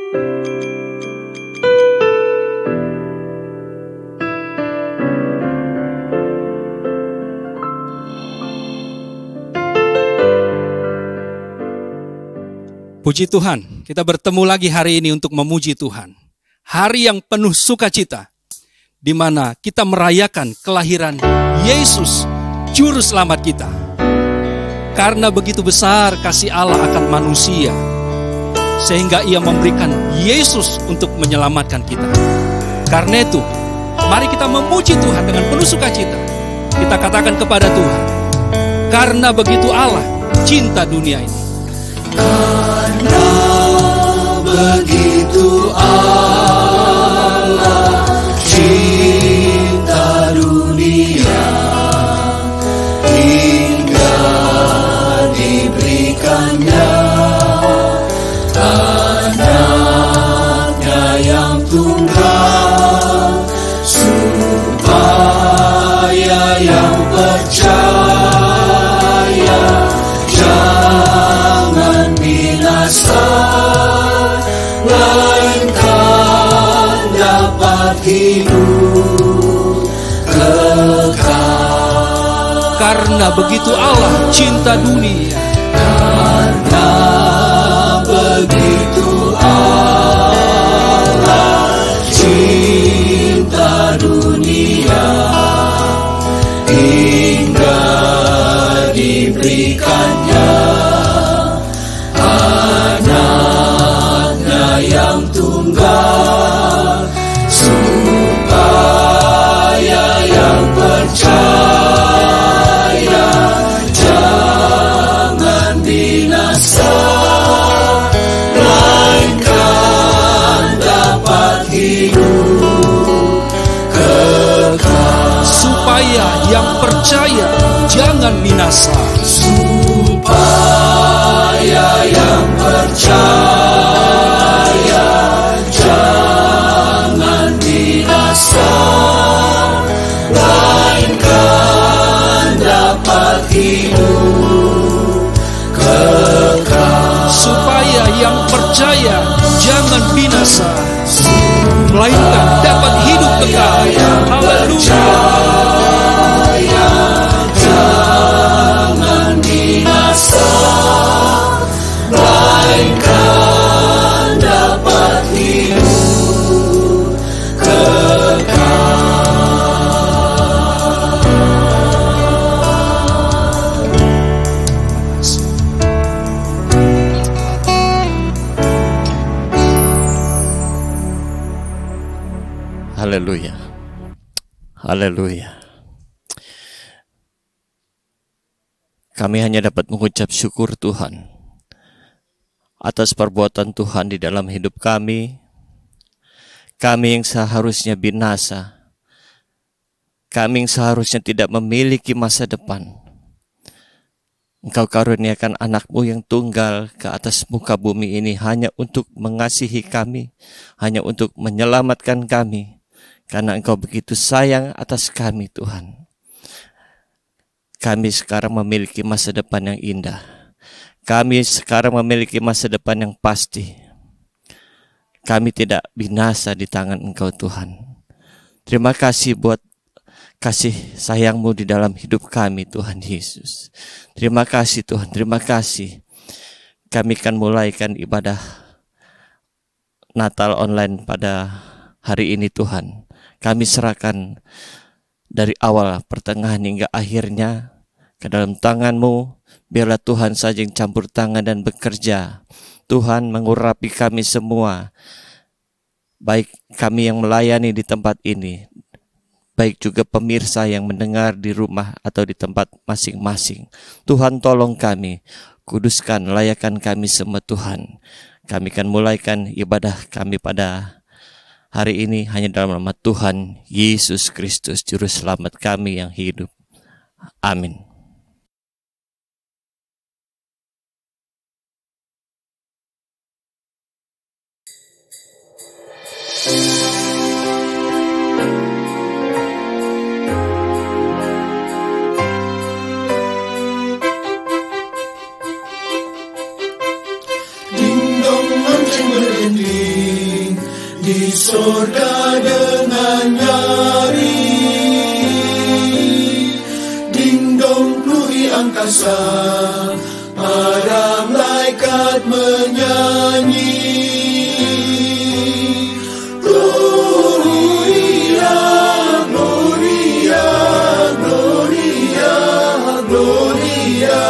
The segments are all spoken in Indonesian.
Puji Tuhan, kita bertemu lagi hari ini untuk memuji Tuhan. Hari yang penuh sukacita, di mana kita merayakan kelahiran Yesus, Juru Selamat kita. Karena begitu besar kasih Allah akan manusia, sehingga Ia memberikan Yesus untuk menyelamatkan kita. Karena itu, mari kita memuji Tuhan dengan penuh sukacita. Kita katakan kepada Tuhan, karena begitu Allah cinta dunia ini. Karena begitu Allah cinta dunia, hingga diberikannya anaknya yang tunggal, supaya yang percaya jangan binasa, melainkan dapat hidup kekal. Karena begitu Allah cinta dunia. Karena begitu Allah cinta dunia, hingga diberikannya anaknya yang tunggal, supaya yang percaya jangan binasa, melainkan dapat hidup kekal. Supaya yang percaya jangan binasa, supaya yang percaya jangan binasa, melainkan dapat hidup kekal. supaya yang percaya jangan binasa, melainkan dapat hidup kekal. Haleluya. Jangan binasa, melainkan dapat hidup Haleluya. Haleluya. Kami hanya dapat mengucap syukur Tuhan atas perbuatan Tuhan di dalam hidup kami. Kami yang seharusnya binasa, kami yang seharusnya tidak memiliki masa depan, Engkau karuniakan anak-Mu yang tunggal ke atas muka bumi ini hanya untuk mengasihi kami, hanya untuk menyelamatkan kami, karena Engkau begitu sayang atas kami Tuhan. Kami sekarang memiliki masa depan yang indah. Kami sekarang memiliki masa depan yang pasti. Kami tidak binasa di tangan Engkau Tuhan. Terima kasih buat kasih sayang-Mu di dalam hidup kami Tuhan Yesus. Terima kasih Tuhan, terima kasih. Kami akan mulaikan ibadah Natal online pada hari ini Tuhan. Kami serahkan dari awal, pertengahan hingga akhirnya ke dalam tangan-Mu. Biarlah Tuhan saja yang campur tangan dan bekerja. Tuhan mengurapi kami semua, baik kami yang melayani di tempat ini, baik juga pemirsa yang mendengar di rumah atau di tempat masing-masing. Tuhan tolong kami, kuduskan, layakan kami semua Tuhan. Kami akan mulaikan ibadah kami pada hari ini hanya dalam nama Tuhan Yesus Kristus, Juru Selamat kami yang hidup. Amin. Ding dong lonceng berdentang, di surga dengan nyari, dingdong penuhi angkasa, para malaikat menyanyi. Gloria, Gloria, Gloria, Gloria,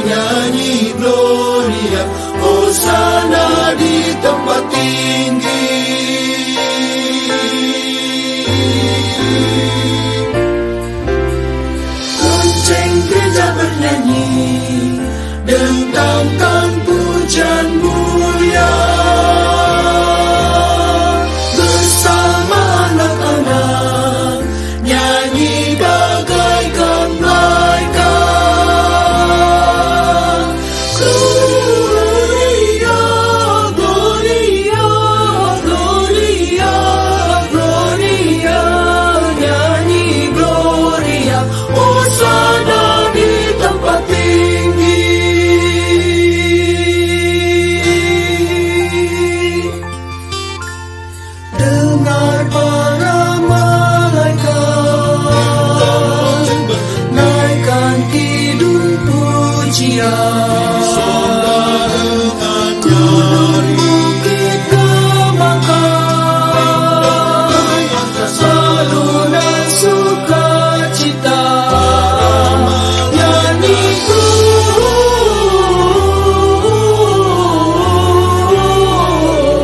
nyanyi Gloria, Hosana di tempat tinggi. Lonceng gereja bernyanyi, dendangkan pujian mulia. Bersama anak-anak, nyanyi bagaikan malaikat. Gloria, Gloria, Gloria, Gloria, nyanyi Gloria, Hosana di tempat tinggi. Dengar para malaikat naikkan kidung pujian, gunung bukit kembangkan, saluran sukacita, nyanyi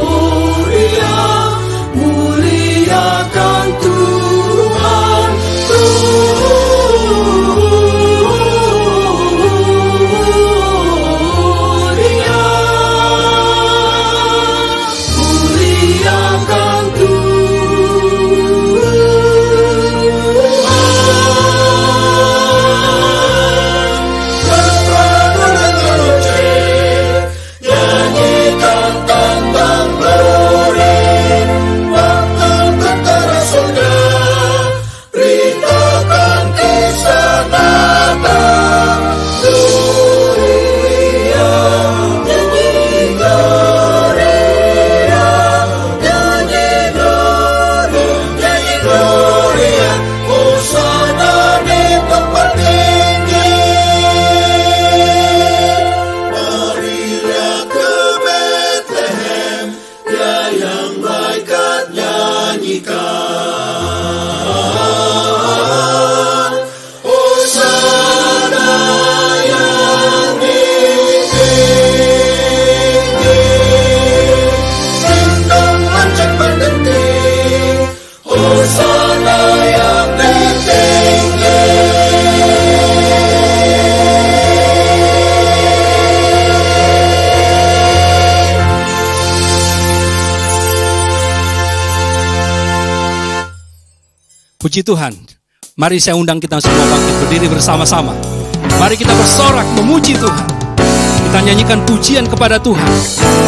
Gloria, muliakan Tuhan. Gloria, muliakan Tuhan. Nyanyikan tentang glory, waktu tentara surga, beritakan kisah Natal. Gloria, nyanyi Gloria, nyanyi Gloria, nyanyi Gloria, Hosana di tempat tinggi. Marilah ke Bethlehem, ya yang malaikat nyanyikan. Hosana yang di tinggi, dingdong lonceng berdenting. Hosana yang di tinggi. Puji Tuhan. Mari saya undang kita semua bangkit berdiri bersama-sama. Mari kita bersorak memuji Tuhan. Kita nyanyikan pujian kepada Tuhan.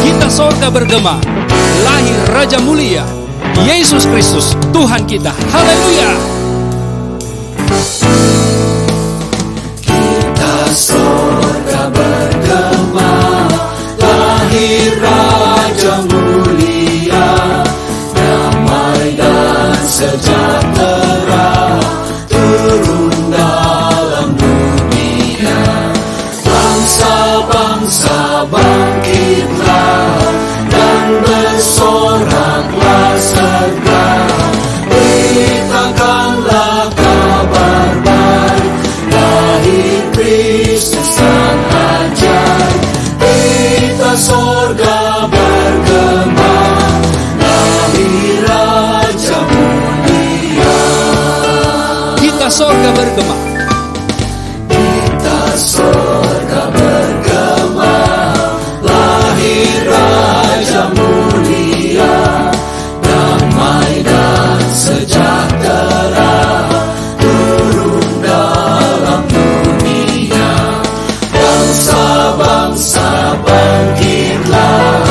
Kita sorga bergema, lahir Raja mulia, Yesus Kristus, Tuhan kita. Haleluya. Kita sorga bergema, lahir Raja mulia, damai dan sejahtera turun dalam dunia. Bangsa-bangsa bangkitlah dan bersoraklah serta, beritakanlah kabar baik, lahir Kristus Sang ajaib. Kita sorga bergema, lahir Raja mulia. Kita sorga bergema. Kita sorga bergema, lahir Raja mulia, damai dan sejahtera turun dalam dunia. Bangsa-bangsa bangkitlah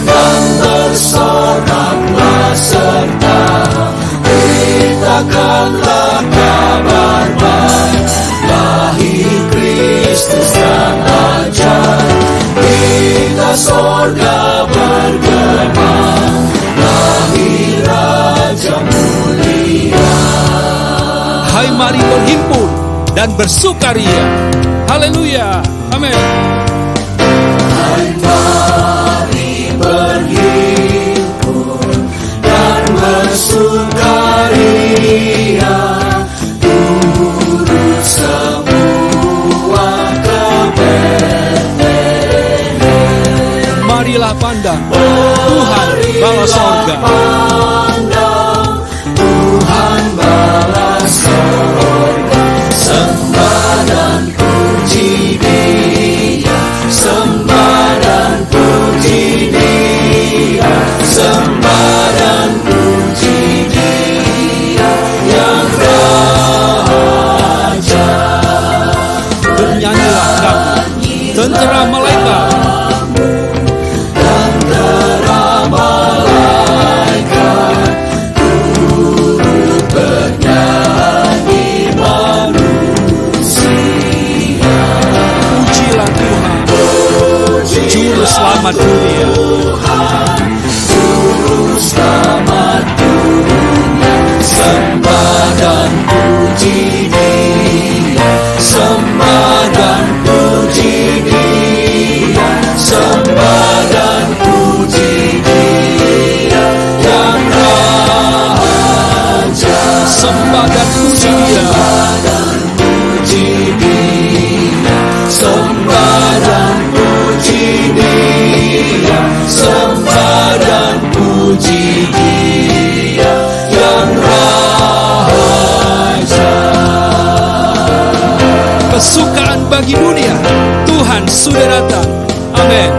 dan bersoraklah serta, beritakanlah kabar baik, lahir Kristus Sang ajaib. Kita sorga bergema, lahir mari berhimpun dan bersukaria. Haleluya. Amin. Mari berhimpun dan bersukaria, turut semua ke Betlehem. Marilah pandang Tuhan bala sorga. Tuhan bala sorga, sembah dan puji Dia, sembah dan puji Dia, sembah dan puji Dia yang Raja. Bernyanyilah kamu, tentera malaikat. Juru selamat dunia. Juru selamat dunia, sembah dan puji Dia, sembah dan puji Dia, sembah dan puji Dia yang Raja. Sembah dan puji Dia, puji Dia, sembah dan puji Dia, sembah dan puji Dia yang Raja. kesukaan bagi dunia, Tuhan sudah datang. Amin.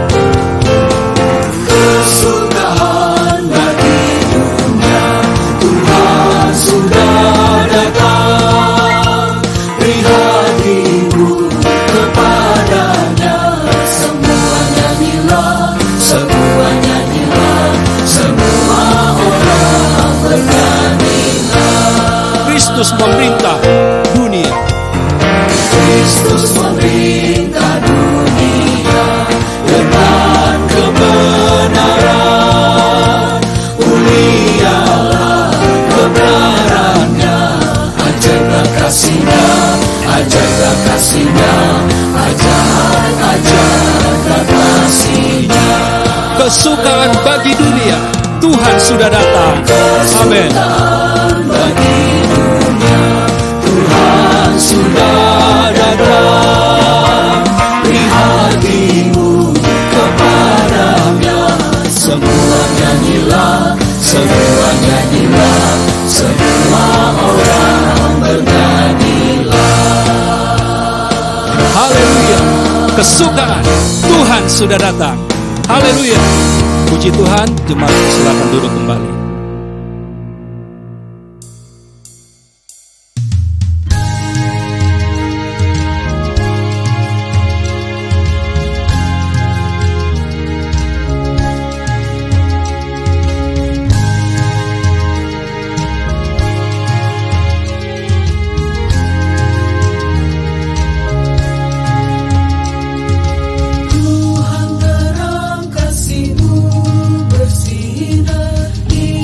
Kesukaan bagi dunia, Tuhan sudah datang. Beri hatimu kepadanya, semua nyanyilah, semua nyanyilah, semua orang bernyanyilah. Kristus memerintah dunia. Kristus memerintah dunia dengan kebenaran. Mulialah kebenarannya, ajarlah kasihnya, ajarlah kasihnya, ajarlah kasihnya. Kesukaan bagi dunia, Tuhan sudah datang. Amin. Bagi dunia, Tuhan sudah datang. Beri hatimu kepadanya, semua nyanyilah, semua nyanyilah, semua orang bernyanyilah. Haleluya. Kesukaan Tuhan sudah datang. Haleluya. Puji Tuhan, jemaat silakan duduk kembali. Tuhan terang kasih-Mu bersinar di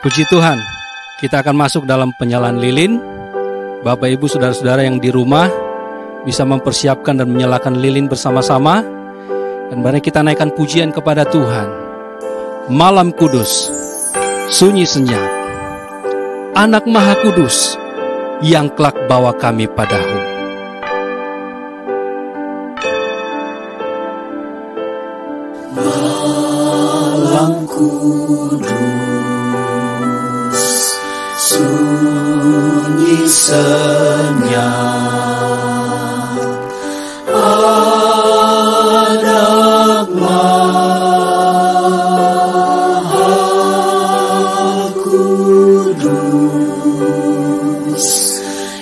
Puji Tuhan, kita akan masuk dalam penyalaan lilin. Bapak Ibu saudara-saudara yang di rumah bisa mempersiapkan dan menyalakan lilin bersama-sama. Dan mari kita naikkan pujian kepada Tuhan. Malam kudus, sunyi senyap, Anak Maha Kudus yang kelak bawa kami padamu. Malam kudus, sunyi senyap, Anak Maha Kudus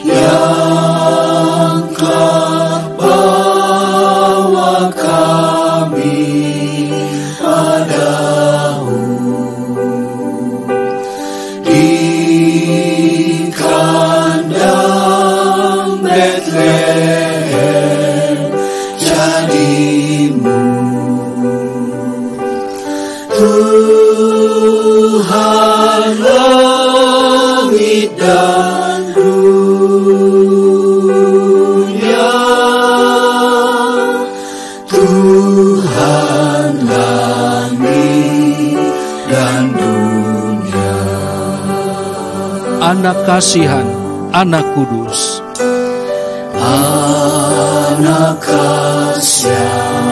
yang kelak bawa kami padamu. Di kandang Betlehem jadimu, Tuhan langit dan dunia, Tuhan langit dan dunia. Anak kasihan, Anak Kudus, Anak kasihan,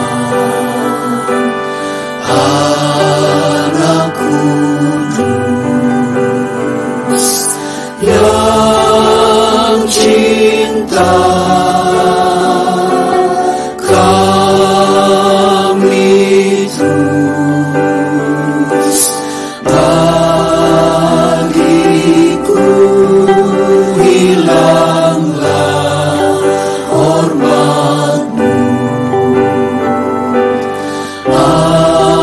Anak Kudus yang cinta kami terus, bagiku hilanglah hormat-Mu,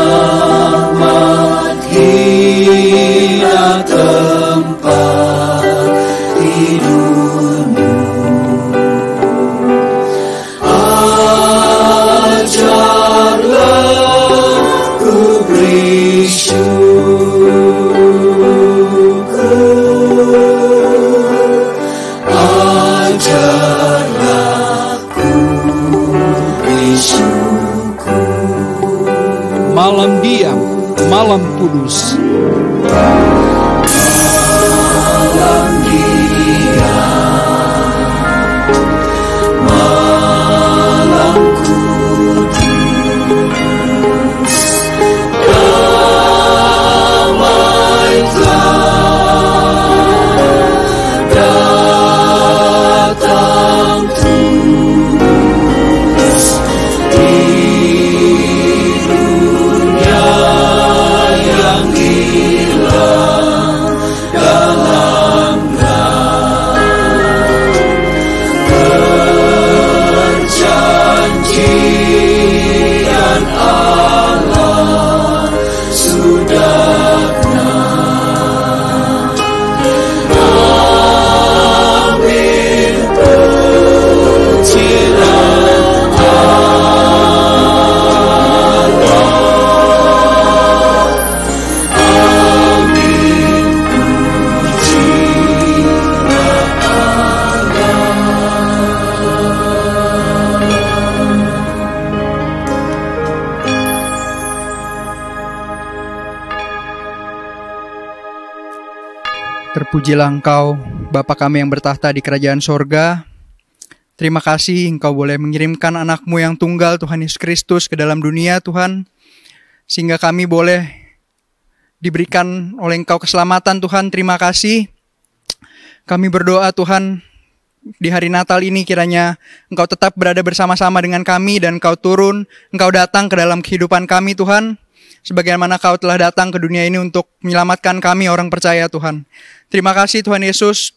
amat hina tempat tidurmu. Ajarlah ku beri syukur, ajarlah ku beri syukur. malam diam, malam kudus, Malam diam, malam kudus, damai telah datang terus di dunia yang hilang dalam perjanjian Allah sudah ambil pecilan Allah, ambil Terpujilah Engkau, Bapa kami yang bertahta di kerajaan sorga. Terima kasih Engkau boleh mengirimkan anak-Mu yang tunggal, Tuhan Yesus Kristus, ke dalam dunia, Tuhan. Sehingga kami boleh diberikan oleh Engkau keselamatan, Tuhan. Terima kasih. Kami berdoa, Tuhan, di hari Natal ini kiranya Engkau tetap berada bersama-sama dengan kami dan Engkau turun, Engkau datang ke dalam kehidupan kami, Tuhan. Sebagaimana Kau telah datang ke dunia ini untuk menyelamatkan kami orang percaya, Tuhan. Terima kasih Tuhan Yesus.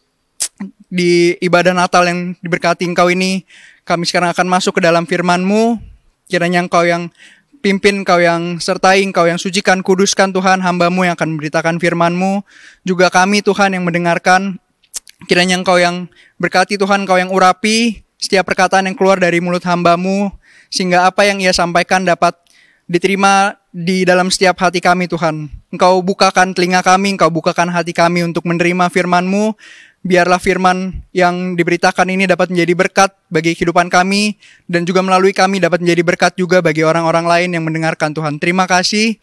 Di ibadah Natal yang diberkati Engkau ini, kami sekarang akan masuk ke dalam firman-Mu. Kiranya Engkau yang pimpin, Engkau yang sertai, Engkau yang sucikan, kuduskan Tuhan, hamba-Mu yang akan memberitakan firman-Mu. Juga kami Tuhan yang mendengarkan. Kiranya Engkau yang berkati Tuhan, Engkau yang urapi setiap perkataan yang keluar dari mulut hamba-Mu, sehingga apa yang Ia sampaikan dapat diterima di dalam setiap hati kami Tuhan. Engkau bukakan telinga kami, Engkau bukakan hati kami untuk menerima firman-Mu. Biarlah firman yang diberitakan ini dapat menjadi berkat bagi kehidupan kami, dan juga melalui kami dapat menjadi berkat juga bagi orang-orang lain yang mendengarkan Tuhan. Terima kasih.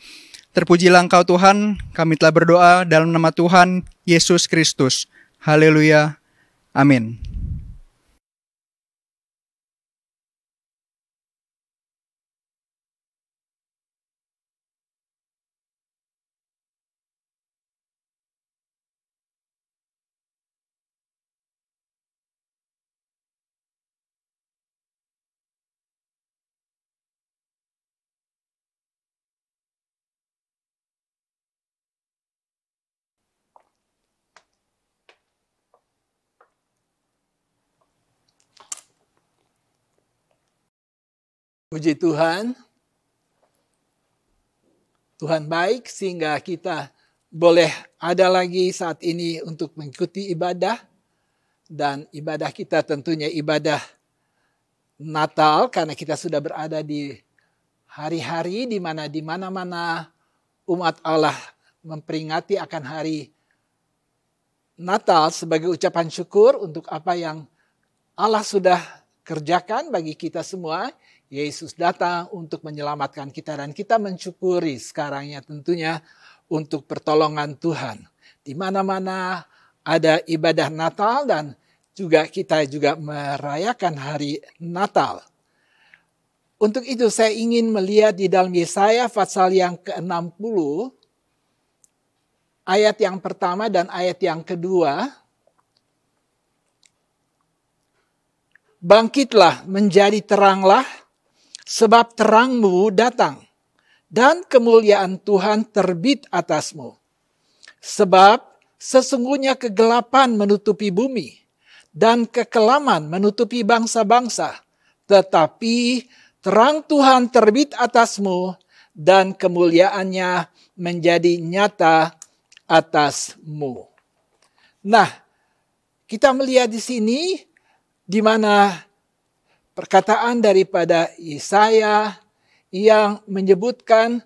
Terpujilah Engkau Tuhan. Kami telah berdoa dalam nama Tuhan Yesus Kristus. Haleluya. Amin. Puji Tuhan, Tuhan baik sehingga kita boleh ada lagi saat ini untuk mengikuti ibadah. Dan ibadah kita tentunya ibadah Natal, karena kita sudah berada di hari-hari di mana-mana umat Allah memperingati akan hari Natal sebagai ucapan syukur untuk apa yang Allah sudah kerjakan bagi kita semua. Yesus datang untuk menyelamatkan kita, dan kita mensyukuri sekarangnya tentunya untuk pertolongan Tuhan. Di mana-mana ada ibadah Natal, dan juga kita juga merayakan hari Natal. Untuk itu saya ingin melihat di dalam Yesaya pasal yang ke-60, ayat yang pertama dan ayat yang kedua. Bangkitlah menjadi teranglah, sebab terangmu datang, dan kemuliaan Tuhan terbit atasmu. Sebab sesungguhnya kegelapan menutupi bumi, dan kekelaman menutupi bangsa-bangsa. Tetapi terang Tuhan terbit atasmu, dan kemuliaannya menjadi nyata atasmu. Nah, kita melihat di sini, di mana perkataan daripada Yesaya yang menyebutkan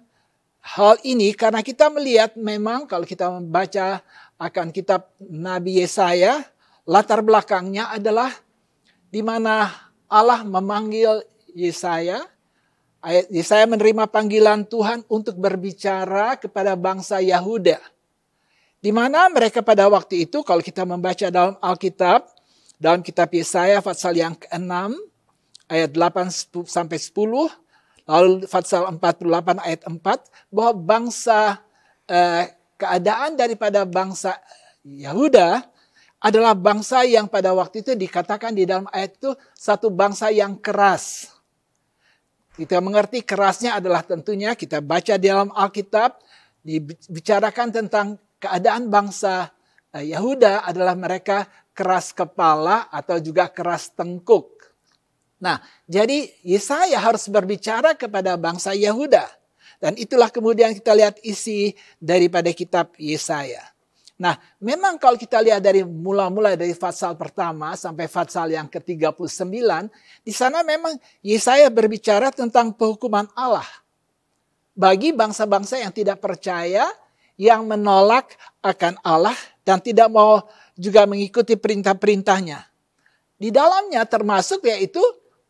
hal ini, karena kita melihat memang kalau kita membaca akan kitab Nabi Yesaya, latar belakangnya adalah di mana Allah memanggil Yesaya. Yesaya menerima panggilan Tuhan untuk berbicara kepada bangsa Yahuda. Di mana mereka pada waktu itu, kalau kita membaca dalam Alkitab, dalam kitab Yesaya pasal yang ke-6, ayat 8 sampai 10, lalu pasal 48 ayat 4, bahwa bangsa, keadaan daripada bangsa Yahuda adalah bangsa yang pada waktu itu dikatakan di dalam ayat itu satu bangsa yang keras. Kita mengerti kerasnya adalah tentunya kita baca di dalam Alkitab, dibicarakan tentang keadaan bangsa Yahuda adalah mereka keras kepala atau juga keras tengkuk. Nah, jadi Yesaya harus berbicara kepada bangsa Yahuda. Dan itulah kemudian kita lihat isi daripada kitab Yesaya. Nah, memang kalau kita lihat dari mula-mula dari pasal pertama sampai pasal yang ke-39, di sana memang Yesaya berbicara tentang penghukuman Allah. Bagi bangsa-bangsa yang tidak percaya, yang menolak akan Allah dan tidak mau juga mengikuti perintah-perintahnya. Di dalamnya termasuk yaitu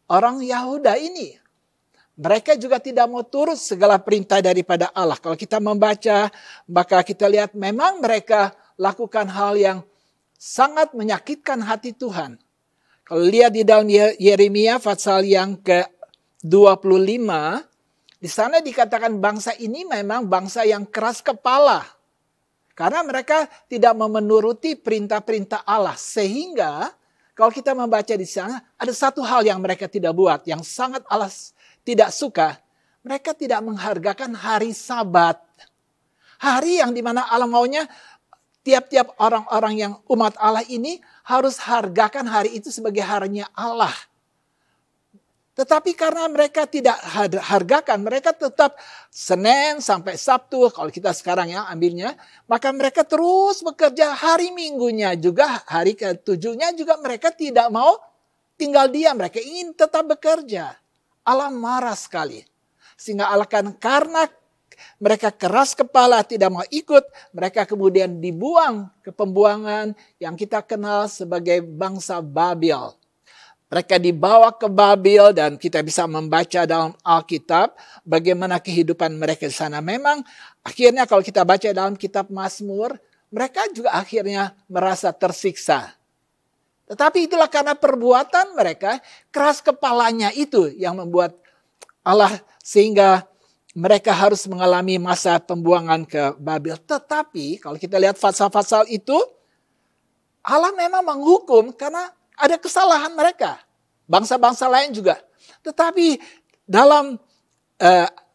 orang Yahuda ini. Mereka juga tidak mau turut segala perintah daripada Allah. Kalau kita membaca, maka kita lihat memang mereka lakukan hal yang sangat menyakitkan hati Tuhan. Kalau lihat di dalam Yeremia pasal yang ke-25, di sana dikatakan bangsa ini memang bangsa yang keras kepala. Karena mereka tidak memenuruti perintah-perintah Allah. Sehingga kalau kita membaca di sana, ada satu hal yang mereka tidak buat, yang sangat Allah tidak suka. Mereka tidak menghargakan hari Sabat. Hari yang dimana Allah maunya tiap-tiap orang-orang yang umat Allah ini harus hargakan hari itu sebagai harinya Allah. Tetapi karena mereka tidak hargakan, mereka tetap Senin sampai Sabtu, kalau kita sekarang ya ambilnya, maka mereka terus bekerja. Hari Minggunya juga, hari ke-7-nya juga mereka tidak mau tinggal diam, mereka ingin tetap bekerja. Allah marah sekali. Sehingga Allah karena mereka keras kepala tidak mau ikut, mereka kemudian dibuang ke pembuangan yang kita kenal sebagai bangsa Babel. Mereka dibawa ke Babel dan kita bisa membaca dalam Alkitab bagaimana kehidupan mereka di sana. Memang akhirnya kalau kita baca dalam kitab Mazmur, mereka juga akhirnya merasa tersiksa. Tetapi itulah karena perbuatan mereka, keras kepalanya itu yang membuat Allah sehingga mereka harus mengalami masa pembuangan ke Babel. Tetapi kalau kita lihat pasal-pasal itu, Allah memang menghukum karena ada kesalahan mereka. Bangsa-bangsa lain juga. Tetapi dalam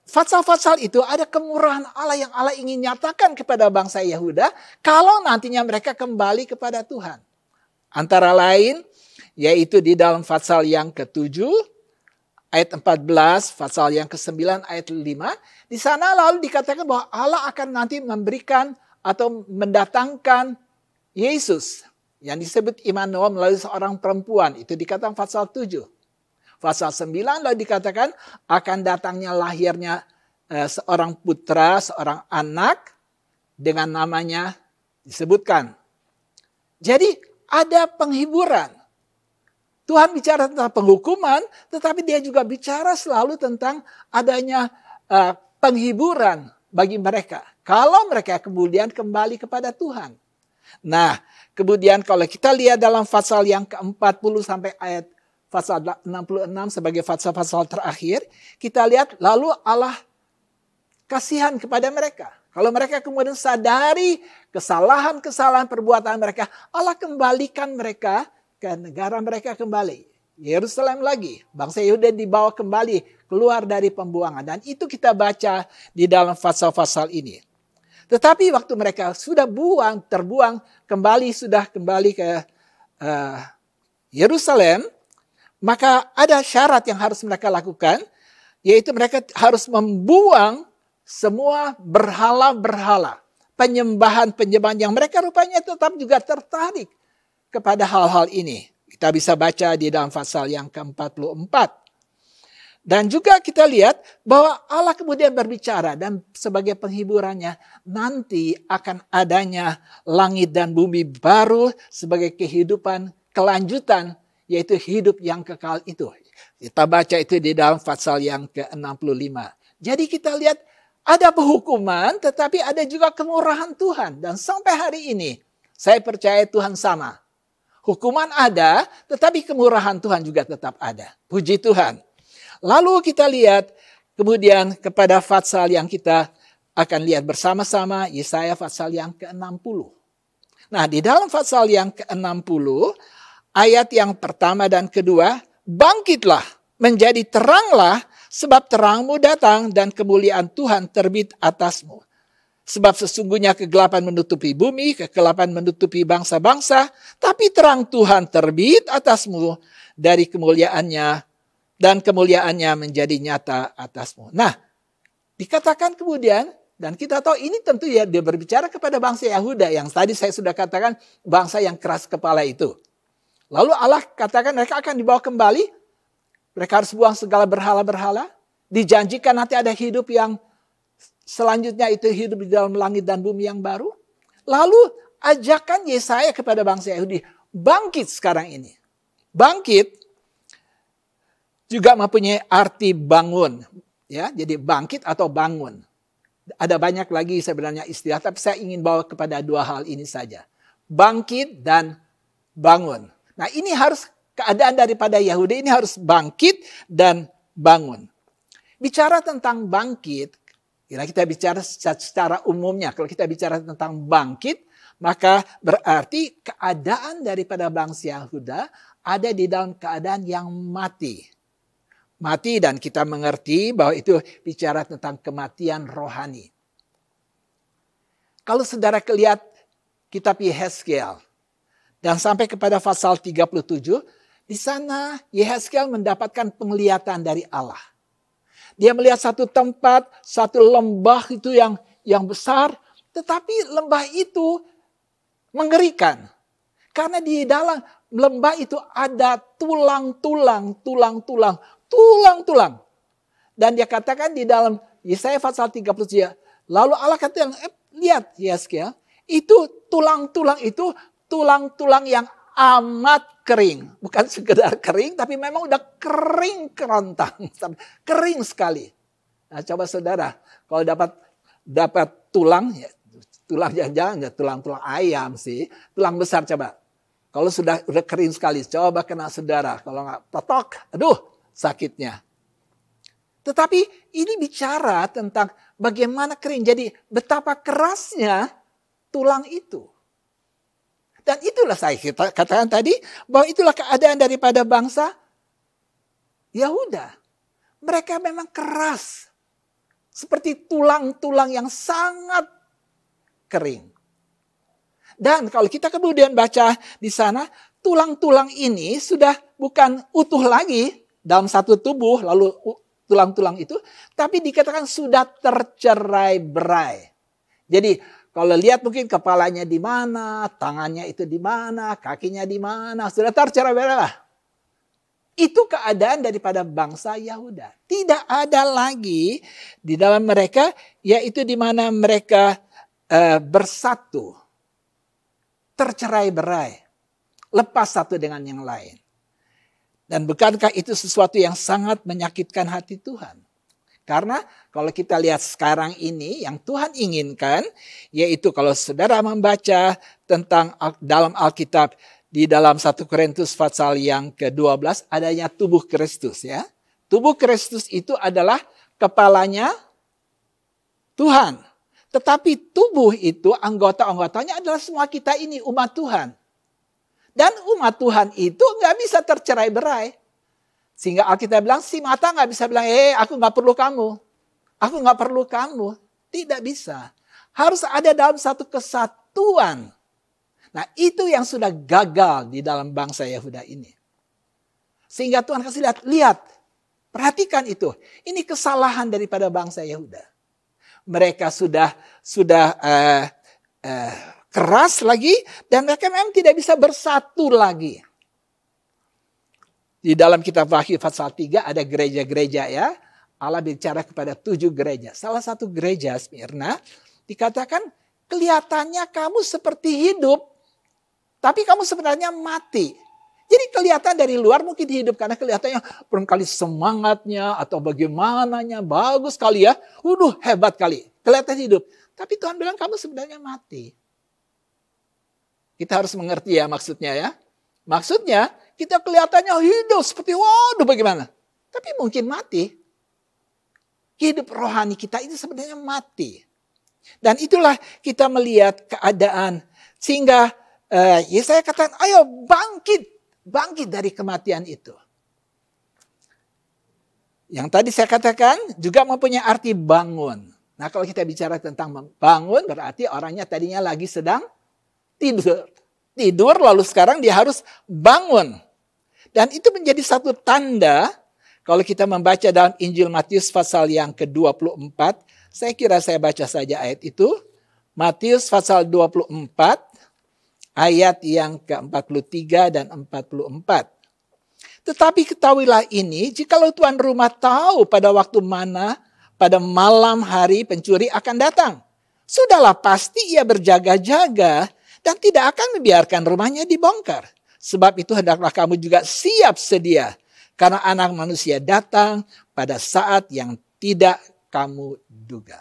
pasal-pasal itu ada kemurahan Allah yang Allah ingin nyatakan kepada bangsa Yehuda kalau nantinya mereka kembali kepada Tuhan. Antara lain yaitu di dalam pasal yang ke-7 ayat 14, pasal yang ke-9 ayat 5. Di sana lalu dikatakan bahwa Allah akan nanti memberikan atau mendatangkan Yesus yang disebut Immanuel melalui seorang perempuan. Itu dikatakan pasal 7. Pasal 9 lalu dikatakan akan datangnya lahirnya seorang putra, seorang anak dengan namanya disebutkan. Jadi ada penghiburan. Tuhan bicara tentang penghukuman, tetapi dia juga bicara selalu tentang adanya penghiburan bagi mereka. Kalau mereka kemudian kembali kepada Tuhan. Nah, kemudian kalau kita lihat dalam pasal yang ke-40 sampai ayat pasal 66 sebagai pasal-pasal terakhir, kita lihat lalu Allah kasihan kepada mereka. Kalau mereka kemudian sadari kesalahan-kesalahan perbuatan mereka, Allah kembalikan mereka ke negara mereka kembali. Yerusalem lagi. Bangsa Yehuda dibawa kembali keluar dari pembuangan. Dan itu kita baca di dalam pasal-pasal ini. Tetapi waktu mereka sudah terbuang, sudah kembali ke Yerusalem, maka ada syarat yang harus mereka lakukan, yaitu mereka harus membuang semua berhala-berhala. Penyembahan-penyembahan yang mereka rupanya tetap juga tertarik kepada hal-hal ini. Kita bisa baca di dalam pasal yang ke-44. Dan juga kita lihat bahwa Allah kemudian berbicara dan sebagai penghiburannya nanti akan adanya langit dan bumi baru sebagai kehidupan kelanjutan yaitu hidup yang kekal itu. Kita baca itu di dalam pasal yang ke-65. Jadi kita lihat ada penghukuman tetapi ada juga kemurahan Tuhan. Dan sampai hari ini saya percaya Tuhan sama. Hukuman ada tetapi kemurahan Tuhan juga tetap ada. Puji Tuhan. Lalu kita lihat kemudian kepada pasal yang kita akan lihat bersama-sama, Yesaya pasal yang ke-60. Nah, di dalam pasal yang ke-60, ayat yang pertama dan kedua, bangkitlah, menjadi teranglah, sebab terangmu datang dan kemuliaan Tuhan terbit atasmu. Sebab sesungguhnya kegelapan menutupi bumi, kegelapan menutupi bangsa-bangsa, tapi terang Tuhan terbit atasmu dari kemuliaannya, dan kemuliaannya menjadi nyata atasmu. Nah, dikatakan kemudian, dan kita tahu ini tentu ya dia berbicara kepada bangsa Yehuda yang tadi saya sudah katakan bangsa yang keras kepala itu. Lalu Allah katakan mereka akan dibawa kembali, mereka harus buang segala berhala-berhala, dijanjikan nanti ada hidup yang selanjutnya itu hidup di dalam langit dan bumi yang baru. Lalu ajakan Yesaya kepada bangsa Yahudi, bangkit sekarang ini. Bangkit juga mempunyai arti bangun, ya. Jadi bangkit atau bangun. Ada banyak lagi sebenarnya istilah, tapi saya ingin bawa kepada dua hal ini saja. Bangkit dan bangun. Nah, ini harus keadaan daripada Yahudi ini harus bangkit dan bangun. Bicara tentang bangkit, kita bicara secara umumnya. Kalau kita bicara tentang bangkit, maka berarti keadaan daripada bangsa Yehuda ada di dalam keadaan yang mati. Mati dan kita mengerti bahwa itu bicara tentang kematian rohani. Kalau saudara lihat kitab Yehezkiel dan sampai kepada pasal 37, di sana Yehezkiel mendapatkan penglihatan dari Allah. Dia melihat satu tempat, satu lembah itu yang besar, tetapi lembah itu mengerikan. Karena di dalam lembah itu ada tulang-tulang. Dan dia katakan di dalam Yesaya pasal 33. Lalu Allah katakan, lihat Yesaya, itu tulang-tulang itu tulang-tulang yang amat kering. Bukan sekedar kering, tapi memang udah kering kerontang. Kering sekali. Nah coba saudara, kalau dapat tulang, ya, tulang jangan-jangan ya tulang-tulang ayam sih. Tulang besar coba. Kalau sudah kering sekali, coba kena saudara. Kalau nggak petok, aduh sakitnya. Tetapi ini bicara tentang bagaimana kering. Jadi betapa kerasnya tulang itu. Dan itulah saya katakan tadi, bahwa itulah keadaan daripada bangsa Yahuda. Mereka memang keras. Seperti tulang-tulang yang sangat kering. Dan kalau kita kemudian baca di sana, tulang-tulang ini sudah bukan utuh lagi dalam satu tubuh, lalu tulang-tulang itu, tapi dikatakan sudah tercerai-berai. Jadi kalau lihat mungkin kepalanya di mana, tangannya itu di mana, kakinya di mana, sudah tercerai-berai. Itu keadaan daripada bangsa Yahuda. Tidak ada lagi di dalam mereka, yaitu di mana mereka bersatu, tercerai-berai, lepas satu dengan yang lain. Dan bukankah itu sesuatu yang sangat menyakitkan hati Tuhan? Karena kalau kita lihat sekarang ini yang Tuhan inginkan, yaitu kalau saudara membaca tentang dalam Alkitab di dalam 1 Korintus pasal yang ke-12 adanya tubuh Kristus ya. Tubuh Kristus itu adalah kepalanya Tuhan. Tetapi tubuh itu anggota-anggotanya adalah semua kita ini umat Tuhan. Dan umat Tuhan itu nggak bisa tercerai-berai. Sehingga Alkitab bilang, si mata nggak bisa bilang, aku nggak perlu kamu. Aku nggak perlu kamu. Tidak bisa. Harus ada dalam satu kesatuan. Nah itu yang sudah gagal di dalam bangsa Yehuda ini. Sehingga Tuhan kasih lihat. Perhatikan itu. Ini kesalahan daripada bangsa Yehuda. Mereka sudah keras lagi dan mereka memang tidak bisa bersatu lagi. Di dalam kitab Wahyu pasal 3 ada gereja-gereja ya. Allah bicara kepada 7 gereja. Salah satu gereja Smyrna dikatakan kelihatannya kamu seperti hidup, tapi kamu sebenarnya mati. Jadi kelihatan dari luar mungkin hidup karena kelihatannya barangkali semangatnya atau bagaimananya bagus kali ya. Hebat kali. Kelihatan hidup. Tapi Tuhan bilang kamu sebenarnya mati. Kita harus mengerti ya maksudnya ya. Maksudnya kita kelihatannya hidup seperti bagaimana. Tapi mungkin mati. Hidup rohani kita itu sebenarnya mati. Dan itulah kita melihat keadaan. Sehingga Yesaya katakan ayo bangkit. Bangkit dari kematian itu. Yang tadi saya katakan juga mempunyai arti bangun. Nah kalau kita bicara tentang membangun berarti orangnya tadinya lagi sedang tidur lalu sekarang dia harus bangun. Dan itu menjadi satu tanda kalau kita membaca dalam Injil Matius pasal yang ke-24. Saya kira saya baca saja ayat itu. Matius pasal 24 ayat yang ke-43 dan 44. Tetapi ketahuilah ini, jikalau tuan rumah tahu pada waktu mana, pada malam hari pencuri akan datang. Sudahlah pasti ia berjaga-jaga dan tidak akan membiarkan rumahnya dibongkar. Sebab itu hendaklah kamu juga siap sedia. Karena anak manusia datang pada saat yang tidak kamu duga.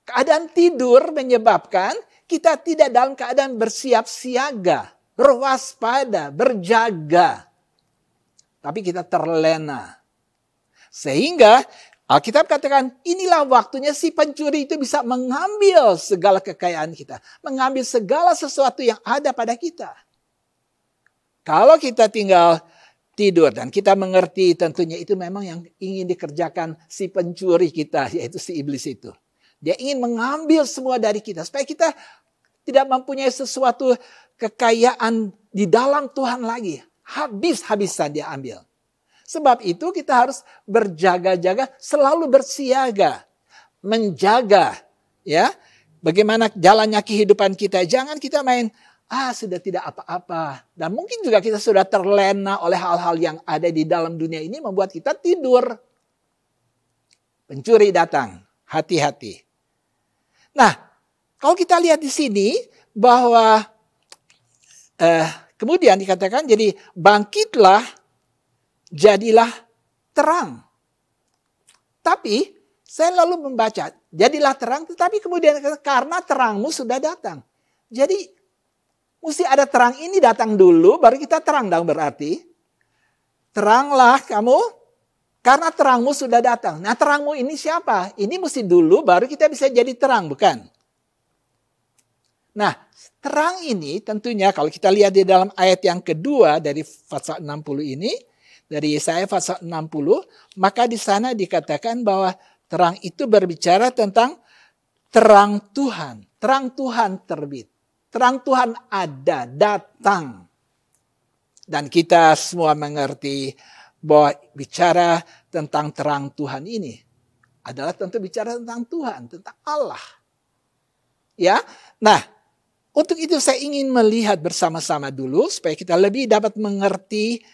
Keadaan tidur menyebabkan kita tidak dalam keadaan bersiap siaga, berwaspada, berjaga. Tapi kita terlena. Sehingga Alkitab katakan inilah waktunya si pencuri itu bisa mengambil segala kekayaan kita. Mengambil segala sesuatu yang ada pada kita. Kalau kita tinggal tidur dan kita mengerti tentunya itu memang yang ingin dikerjakan si pencuri kita, yaitu si iblis itu. Dia ingin mengambil semua dari kita supaya kita tidak mempunyai sesuatu kekayaan di dalam Tuhan lagi. Habis-habisan dia ambil. Sebab itu kita harus berjaga-jaga, selalu bersiaga. Menjaga ya bagaimana jalannya kehidupan kita. Jangan kita main, sudah tidak apa-apa. Dan mungkin juga kita sudah terlena oleh hal-hal yang ada di dalam dunia ini membuat kita tidur. Pencuri datang, hati-hati. Nah, kalau kita lihat di sini bahwa kemudian dikatakan jadi bangkitlah, jadilah terang. Tapi saya lalu membaca, jadilah terang, tetapi kemudian karena terangmu sudah datang. Jadi mesti ada terang ini datang dulu, baru kita terang dong berarti. Teranglah kamu, karena terangmu sudah datang. Nah terangmu ini siapa? Ini mesti dulu, baru kita bisa jadi terang, bukan? Nah terang ini tentunya kalau kita lihat di dalam ayat yang kedua dari pasal 60 ini, dari Yesaya pasal 60, maka di sana dikatakan bahwa terang itu berbicara tentang terang Tuhan. Terang Tuhan terbit. Terang Tuhan ada, datang. Dan kita semua mengerti bahwa bicara tentang terang Tuhan ini adalah tentu bicara tentang Tuhan, tentang Allah. Ya, nah untuk itu saya ingin melihat bersama-sama dulu supaya kita lebih dapat mengerti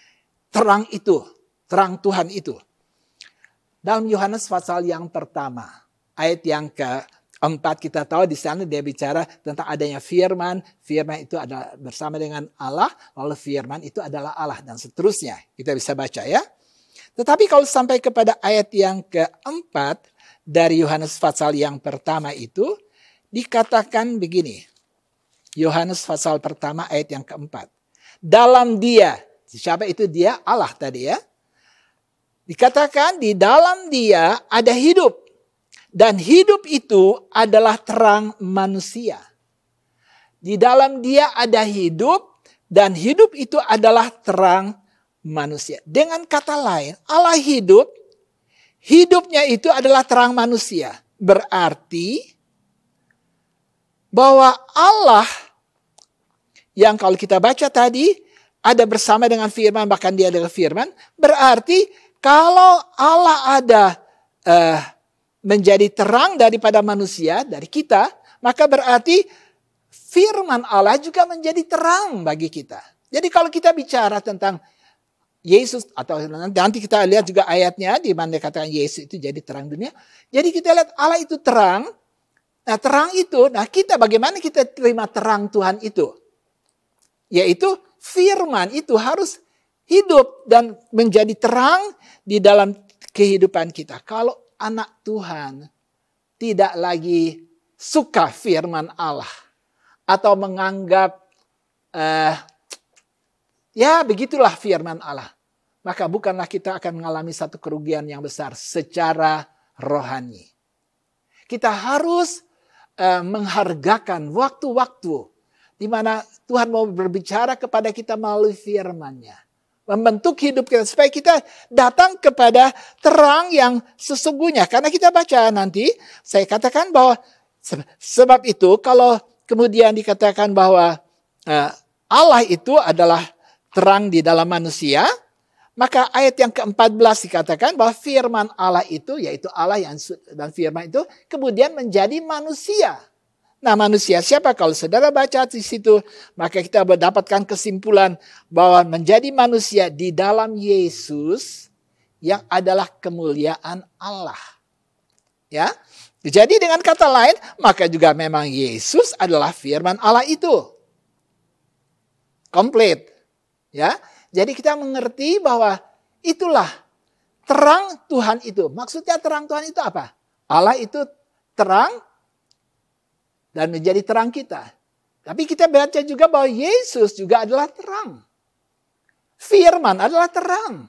terang itu, terang Tuhan itu. Dalam Yohanes pasal yang pertama, ayat yang keempat kita tahu di sana dia bicara tentang adanya firman. Firman itu adalah bersama dengan Allah, lalu firman itu adalah Allah dan seterusnya. Kita bisa baca ya. Tetapi kalau sampai kepada ayat yang keempat dari Yohanes pasal yang pertama itu dikatakan begini. Yohanes pasal pertama ayat yang keempat. Dalam dia. Siapa itu dia? Allah tadi ya. Dikatakan di dalam dia ada hidup. Dan hidup itu adalah terang manusia. Di dalam dia ada hidup. Dan hidup itu adalah terang manusia. Dengan kata lain, Allah hidup. Hidupnya itu adalah terang manusia. Berarti bahwa Allah yang kalau kita baca tadi ada bersama dengan firman, bahkan dia adalah firman. Berarti kalau Allah ada menjadi terang daripada manusia, dari kita, maka berarti firman Allah juga menjadi terang bagi kita. Jadi kalau kita bicara tentang Yesus, atau nanti kita lihat juga ayatnya di mana dikatakan Yesus itu jadi terang dunia. Jadi kita lihat Allah itu terang. Nah terang itu, nah kita bagaimana kita terima terang Tuhan itu? Yaitu firman itu harus hidup dan menjadi terang di dalam kehidupan kita. Kalau anak Tuhan tidak lagi suka firman Allah atau menganggap ya begitulah firman Allah, maka bukanlah kita akan mengalami satu kerugian yang besar secara rohani. Kita harus menghargakan waktu-waktu di mana Tuhan mau berbicara kepada kita melalui firman-Nya. Membentuk hidup kita supaya kita datang kepada terang yang sesungguhnya. Karena kita baca nanti, saya katakan bahwa sebab itu kalau kemudian dikatakan bahwa Allah itu adalah terang di dalam manusia, maka ayat yang ke-14 dikatakan bahwa firman Allah itu, yaitu Allah yang dan firman itu kemudian menjadi manusia. Nah manusia siapa? Kalau saudara baca di situ, maka kita mendapatkan kesimpulan bahwa menjadi manusia di dalam Yesus yang adalah kemuliaan Allah. Ya, jadi dengan kata lain, maka juga memang Yesus adalah firman Allah itu. Komplit. Ya, jadi kita mengerti bahwa itulah terang Tuhan itu. Maksudnya terang Tuhan itu apa? Allah itu terang dan menjadi terang kita. Tapi kita baca juga bahwa Yesus juga adalah terang. Firman adalah terang.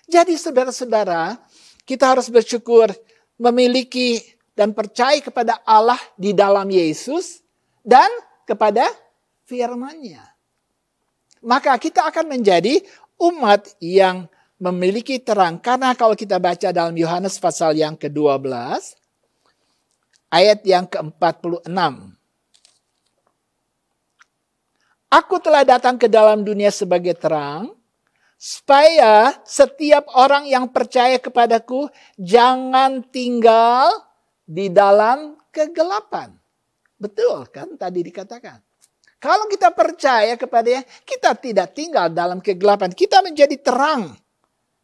Jadi saudara-saudara, kita harus bersyukur memiliki dan percaya kepada Allah di dalam Yesus dan kepada firman-Nya. Maka kita akan menjadi umat yang memiliki terang. Karena kalau kita baca dalam Yohanes pasal yang ke-12, ayat yang ke-46. Aku telah datang ke dalam dunia sebagai terang, supaya setiap orang yang percaya kepadaku jangan tinggal di dalam kegelapan. Betul kan tadi dikatakan. Kalau kita percaya kepadanya, kita tidak tinggal dalam kegelapan. Kita menjadi terang.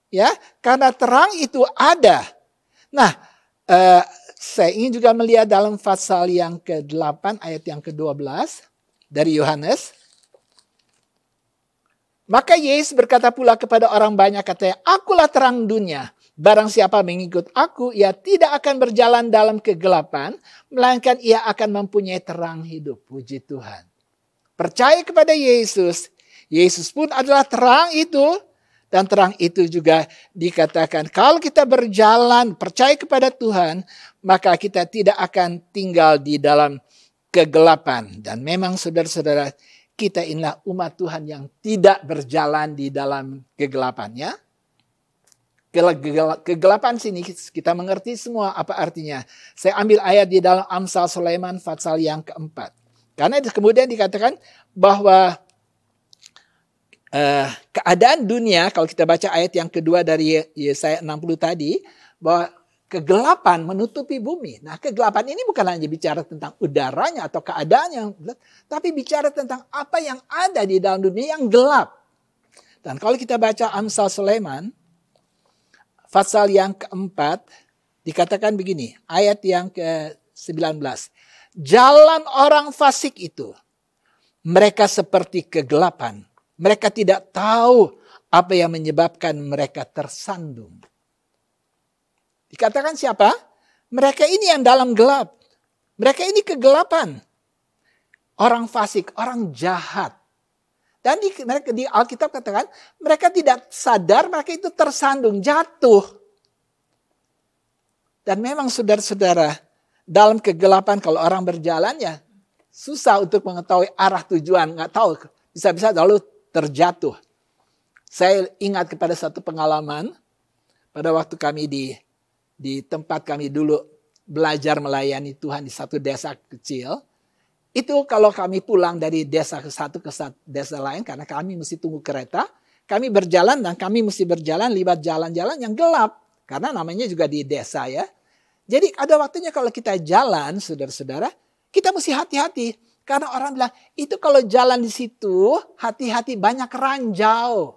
Ya, karena terang itu ada. Nah, Saya ingin juga melihat dalam pasal yang ke-8 ayat yang ke-12 dari Yohanes. Maka Yesus berkata pula kepada orang banyak, katanya, "Akulah terang dunia. Barang siapa mengikut aku, ia tidak akan berjalan dalam kegelapan, melainkan ia akan mempunyai terang hidup." Puji Tuhan. Percaya kepada Yesus. Yesus pun adalah terang itu. Dan terang itu juga dikatakan, kalau kita berjalan percaya kepada Tuhan, maka kita tidak akan tinggal di dalam kegelapan. Dan memang saudara-saudara, kita inilah umat Tuhan yang tidak berjalan di dalam kegelapan, ya. Kegelapan sini kita mengerti semua apa artinya. Saya ambil ayat di dalam Amsal Sulaiman pasal yang ke-4. Karena kemudian dikatakan bahwa keadaan dunia, kalau kita baca ayat yang kedua dari Yesaya 60 tadi, bahwa kegelapan menutupi bumi. Nah, kegelapan ini bukan hanya bicara tentang udaranya atau keadaannya, tapi bicara tentang apa yang ada di dalam dunia yang gelap. Dan kalau kita baca Amsal Sulaiman, pasal yang ke-4, dikatakan begini, ayat yang ke-19. Jalan orang fasik itu, mereka seperti kegelapan. Mereka tidak tahu apa yang menyebabkan mereka tersandung. Dikatakan siapa? Mereka ini yang dalam gelap. Mereka ini kegelapan. Orang fasik, orang jahat. Dan di Alkitab katakan, mereka tidak sadar, mereka itu tersandung, jatuh. Dan memang saudara-saudara, dalam kegelapan kalau orang berjalan ya susah untuk mengetahui arah tujuan, nggak tahu. Bisa-bisa lalu terjatuh. Saya ingat kepada satu pengalaman pada waktu kami di tempat kami dulu belajar melayani Tuhan di satu desa kecil. Itu kalau kami pulang dari desa ke satu ke desa lain karena kami mesti tunggu kereta, kami berjalan dan kami mesti berjalan lewat jalan-jalan yang gelap karena namanya juga di desa, ya. Jadi ada waktunya kalau kita jalan, saudara-saudara, kita mesti hati-hati. Karena orang bilang, itu kalau jalan di situ, hati-hati banyak ranjau.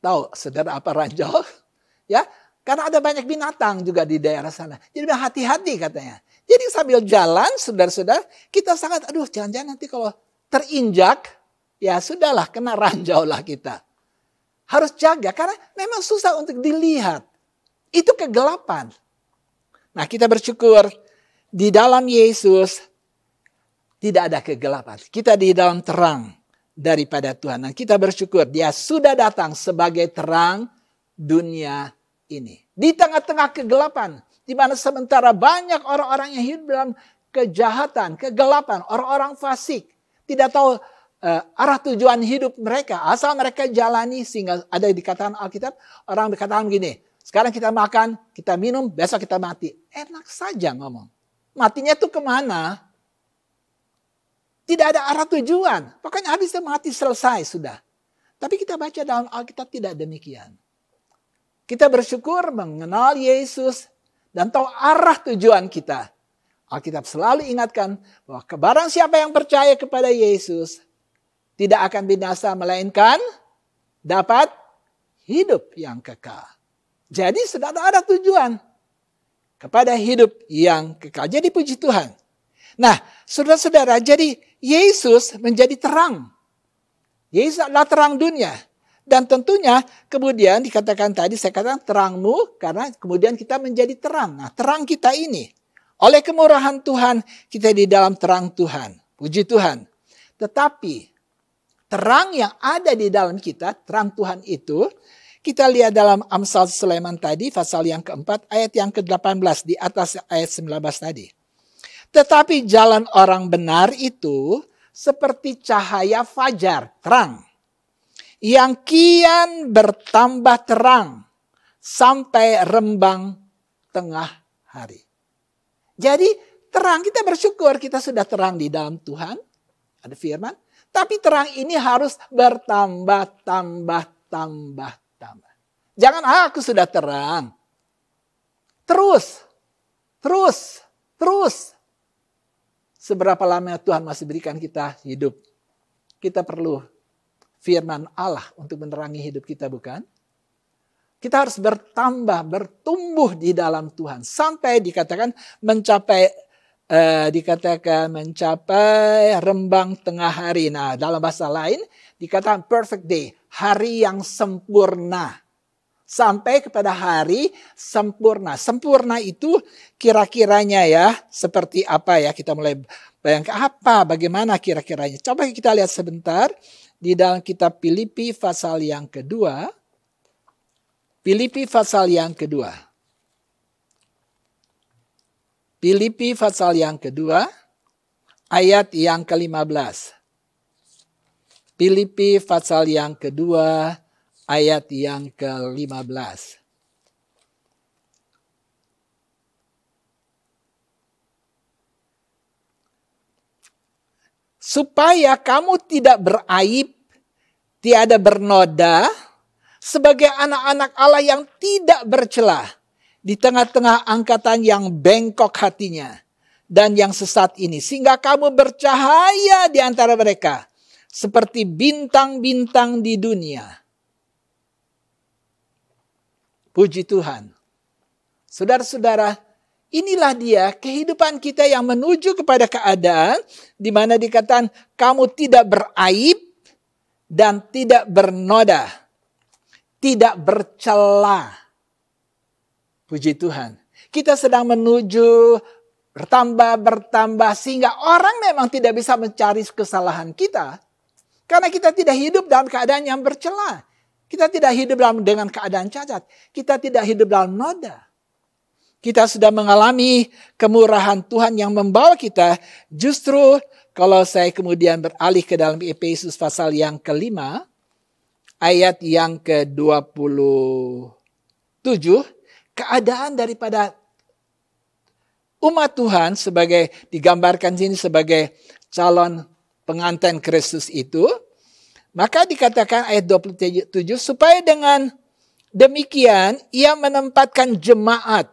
Tahu saudara apa ranjau? Ya, karena ada banyak binatang juga di daerah sana. Jadi hati-hati katanya. Jadi sambil jalan, saudara-saudara, kita sangat, jangan-jangan nanti kalau terinjak, ya sudahlah, kena ranjau lah kita. Harus jaga, karena memang susah untuk dilihat. Itu kegelapan. Nah, kita bersyukur di dalam Yesus, tidak ada kegelapan. Kita di dalam terang daripada Tuhan. Dan kita bersyukur dia sudah datang sebagai terang dunia ini. Di tengah-tengah kegelapan. Di mana sementara banyak orang-orang yang hidup dalam kejahatan, kegelapan. Orang-orang fasik. Tidak tahu arah tujuan hidup mereka. Asal mereka jalani sehingga ada dikatakan Alkitab. Orang dikatakan begini. Sekarang kita makan, kita minum, besok kita mati. Enak saja ngomong. Matinya tuh kemana? Tidak ada arah tujuan. Pokoknya habis mati selesai sudah. Tapi kita baca dalam Alkitab tidak demikian. Kita bersyukur mengenal Yesus dan tahu arah tujuan kita. Alkitab selalu ingatkan bahwa barang siapa yang percaya kepada Yesus tidak akan binasa melainkan dapat hidup yang kekal. Jadi sudah ada tujuan kepada hidup yang kekal. Jadi puji Tuhan. Nah, saudara-saudara, jadi Yesus menjadi terang. Yesus adalah terang dunia. Dan tentunya kemudian dikatakan tadi, saya katakan terangmu karena kemudian kita menjadi terang. Nah, terang kita ini, oleh kemurahan Tuhan, kita di dalam terang Tuhan. Puji Tuhan. Tetapi terang yang ada di dalam kita, terang Tuhan itu, kita lihat dalam Amsal Sulaiman tadi, pasal yang keempat, ayat yang ke-18, di atas ayat 19 tadi. Tetapi jalan orang benar itu seperti cahaya fajar, terang. Yang kian bertambah terang sampai rembang tengah hari. Jadi terang, kita bersyukur kita sudah terang di dalam Tuhan. Ada firman. Tapi terang ini harus bertambah, tambah. Jangan aku sudah terang. Terus. Seberapa lama Tuhan masih berikan kita hidup. Kita perlu firman Allah untuk menerangi hidup kita, bukan? Kita harus bertambah, bertumbuh di dalam Tuhan. Sampai dikatakan mencapai rembang tengah hari. Nah, dalam bahasa lain dikatakan perfect day. Hari yang sempurna. Sampai kepada hari sempurna. Sempurna itu kira-kiranya ya seperti apa ya? Kita mulai bayangkan bagaimana kira-kiranya. Coba kita lihat sebentar di dalam kitab Filipi pasal yang kedua. Filipi pasal yang kedua. Filipi pasal yang kedua ayat yang ke-15. Filipi pasal yang kedua ayat yang ke-15. Supaya kamu tidak beraib, tiada bernoda, sebagai anak-anak Allah yang tidak bercela di tengah-tengah angkatan yang bengkok hatinya dan yang sesat ini. Sehingga kamu bercahaya di antara mereka seperti bintang-bintang di dunia. Puji Tuhan. Saudara-saudara, inilah dia kehidupan kita yang menuju kepada keadaan di mana dikatakan kamu tidak beraib dan tidak bernoda, tidak bercela. Puji Tuhan. Kita sedang menuju bertambah sehingga orang memang tidak bisa mencari kesalahan kita. Karena kita tidak hidup dalam keadaan yang bercela. Kita tidak hidup dengan keadaan cacat. Kita tidak hidup dalam noda. Kita sudah mengalami kemurahan Tuhan yang membawa kita. Justru kalau saya kemudian beralih ke dalam Efesus pasal yang ke-5. Ayat yang ke-27. Keadaan daripada umat Tuhan sebagai digambarkan sini sebagai calon pengantin Kristus itu. Maka dikatakan ayat 27, supaya dengan demikian ia menempatkan jemaat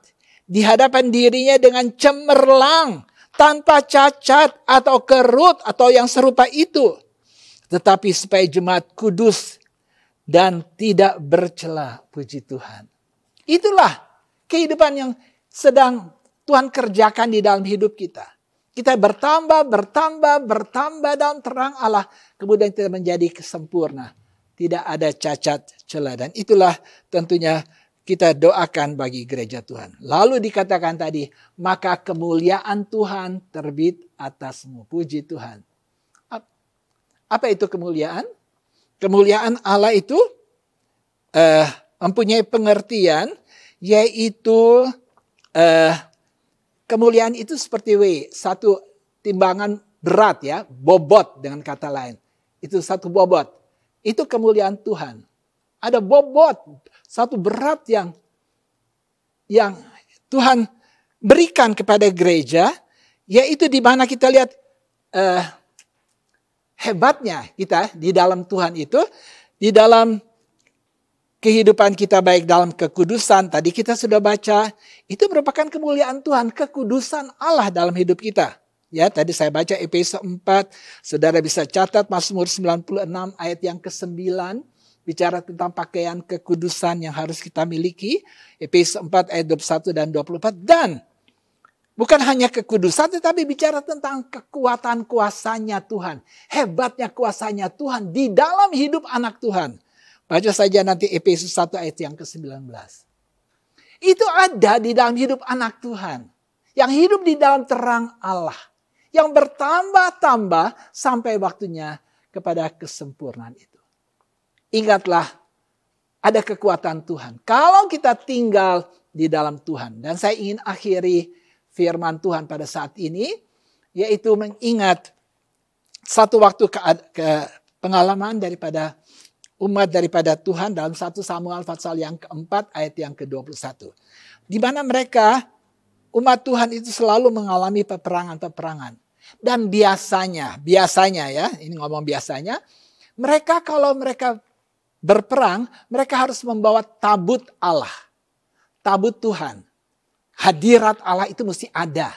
di hadapan dirinya dengan cemerlang, tanpa cacat atau kerut atau yang serupa itu. Tetapi supaya jemaat kudus dan tidak bercela. Puji Tuhan. Itulah kehidupan yang sedang Tuhan kerjakan di dalam hidup kita. Kita bertambah dalam terang Allah. Kemudian kita menjadi sempurna. Tidak ada cacat celah. Dan itulah tentunya kita doakan bagi gereja Tuhan. Lalu dikatakan tadi, maka kemuliaan Tuhan terbit atasmu. Puji Tuhan. Apa itu kemuliaan? Kemuliaan Allah itu mempunyai pengertian, yaitu kemuliaan itu seperti satu timbangan berat ya, bobot dengan kata lain. Itu satu bobot. Itu kemuliaan Tuhan. Ada bobot, satu berat yang Tuhan berikan kepada gereja, yaitu di mana kita lihat hebatnya kita di dalam Tuhan itu, di dalam kehidupan kita baik dalam kekudusan, tadi kita sudah baca, itu merupakan kemuliaan Tuhan, kekudusan Allah dalam hidup kita. Ya, tadi saya baca Efesus 4, saudara bisa catat Mazmur 96 ayat yang ke-9, bicara tentang pakaian kekudusan yang harus kita miliki. Efesus 4 ayat 21 dan 24. Dan bukan hanya kekudusan, tetapi bicara tentang kekuatan kuasanya Tuhan. Hebatnya kuasanya Tuhan di dalam hidup anak Tuhan. Baca saja nanti Efesus 1 ayat yang ke-19. Itu ada di dalam hidup anak Tuhan. Yang hidup di dalam terang Allah. Yang bertambah-tambah sampai waktunya kepada kesempurnaan itu. Ingatlah, ada kekuatan Tuhan. Kalau kita tinggal di dalam Tuhan. Dan saya ingin akhiri firman Tuhan pada saat ini. Yaitu mengingat satu waktu ke pengalaman daripada umat daripada Tuhan dalam 1 Samuel pasal yang keempat ayat yang ke-21. Di mana mereka, umat Tuhan itu selalu mengalami peperangan-peperangan. Dan biasanya ya, ini ngomong biasanya, mereka kalau mereka berperang, mereka harus membawa tabut Allah. Tabut Tuhan. Hadirat Allah itu mesti ada.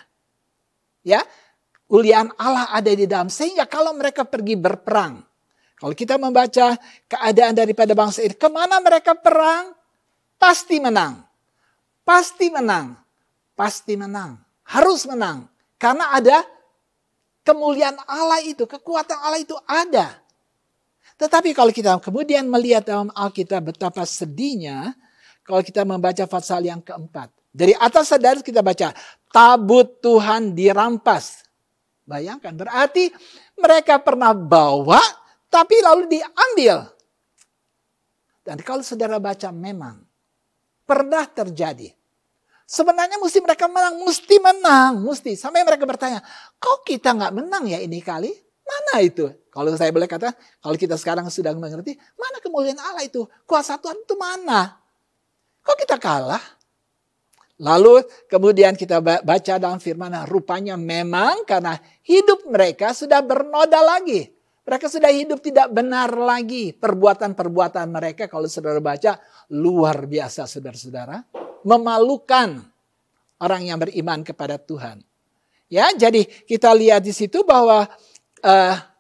Ya, ulian Allah ada di dalam. Sehingga kalau mereka pergi berperang, kalau kita membaca keadaan daripada bangsa ini, kemana mereka perang? pasti menang. Pasti menang. Pasti menang. Harus menang. Karena ada kemuliaan Allah itu, kekuatan Allah itu ada. Tetapi kalau kita kemudian melihat dalam Alkitab betapa sedihnya, kalau kita membaca pasal yang keempat. Dari atas saudara kita baca, tabut Tuhan dirampas. Bayangkan, berarti mereka pernah bawa, tapi lalu diambil. Dan kalau saudara baca memang, pernah terjadi. Sebenarnya mesti mereka menang, mesti. Sampai mereka bertanya, kok kita nggak menang ya ini kali? Mana itu? Kalau saya boleh kata, kalau kita sekarang sudah mengerti, mana kemuliaan Allah itu? Kuasa Tuhan itu mana? Kok kita kalah? Lalu kemudian kita baca dalam firman, rupanya memang karena hidup mereka sudah bernoda lagi. Mereka sudah hidup tidak benar lagi. Perbuatan-perbuatan mereka kalau saudara baca luar biasa saudara-saudara. Memalukan orang yang beriman kepada Tuhan. Ya, jadi kita lihat di situ bahwa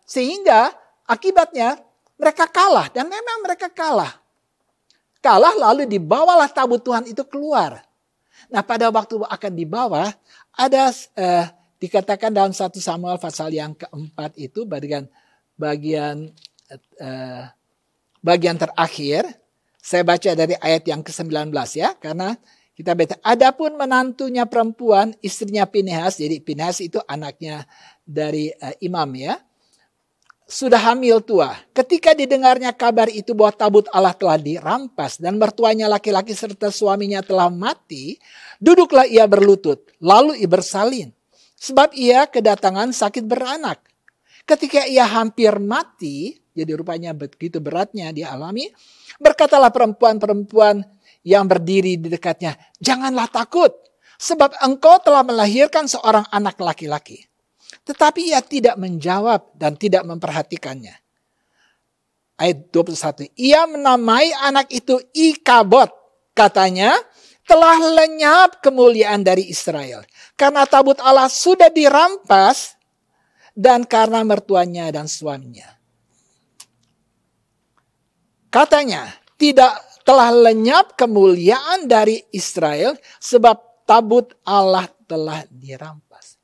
sehingga akibatnya mereka kalah. Dan memang mereka kalah. Kalah lalu dibawalah tabut Tuhan itu keluar. Nah pada waktu akan dibawa ada dikatakan dalam 1 Samuel pasal yang keempat itu bagian terakhir. Saya baca dari ayat yang ke-19 ya. Karena kita baca. Adapun menantunya perempuan, istrinya Pinehas. Jadi Pinehas itu anaknya dari imam ya. Sudah hamil tua. Ketika didengarnya kabar itu bahwa tabut Allah telah dirampas. Dan mertuanya laki-laki serta suaminya telah mati. Duduklah ia berlutut. Lalu ia bersalin. Sebab ia kedatangan sakit beranak. Ketika ia hampir mati, jadi rupanya begitu beratnya dia alami, berkatalah perempuan-perempuan yang berdiri di dekatnya, janganlah takut, sebab engkau telah melahirkan seorang anak laki-laki. Tetapi ia tidak menjawab dan tidak memperhatikannya. Ayat 21, ia menamai anak itu Ikabod, katanya, telah lenyap kemuliaan dari Israel. Karena tabut Allah sudah dirampas, dan karena mertuanya dan suaminya. Katanya, tidak telah lenyap kemuliaan dari Israel sebab tabut Allah telah dirampas.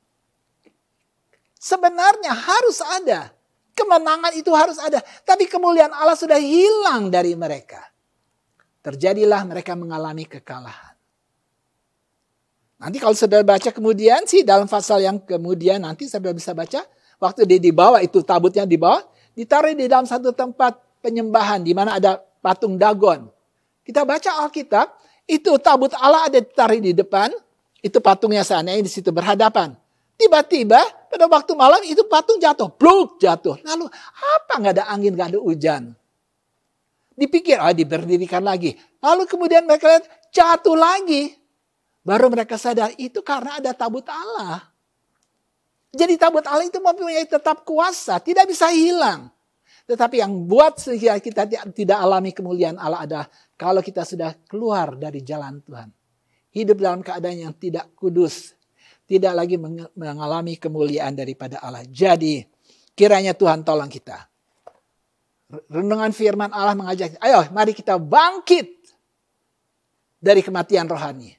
Sebenarnya harus ada. Kemenangan itu harus ada. Tapi kemuliaan Allah sudah hilang dari mereka. Terjadilah mereka mengalami kekalahan. Nanti kalau saudara baca kemudian sih dalam pasal yang kemudian nanti saudara bisa baca. Waktu dia dibawa itu tabutnya dibawa, ditaruh di dalam satu tempat penyembahan di mana ada patung Dagon. Kita baca Alkitab, itu tabut Allah ada ditaruh di depan, itu patungnya sana di situ berhadapan. Tiba-tiba pada waktu malam itu patung jatuh, bluk jatuh. Lalu apa nggak ada angin, nggak ada hujan? Dipikir, diberdirikan lagi. Lalu kemudian mereka lihat jatuh lagi. Baru mereka sadar itu karena ada tabut Allah. Jadi tabut Allah itu mempunyai tetap kuasa, tidak bisa hilang. Tetapi yang buat sehingga kita tidak alami kemuliaan Allah adalah kalau kita sudah keluar dari jalan Tuhan. Hidup dalam keadaan yang tidak kudus. Tidak lagi mengalami kemuliaan daripada Allah. Jadi kiranya Tuhan tolong kita. Renungan firman Allah mengajak, ayo mari kita bangkit dari kematian rohani.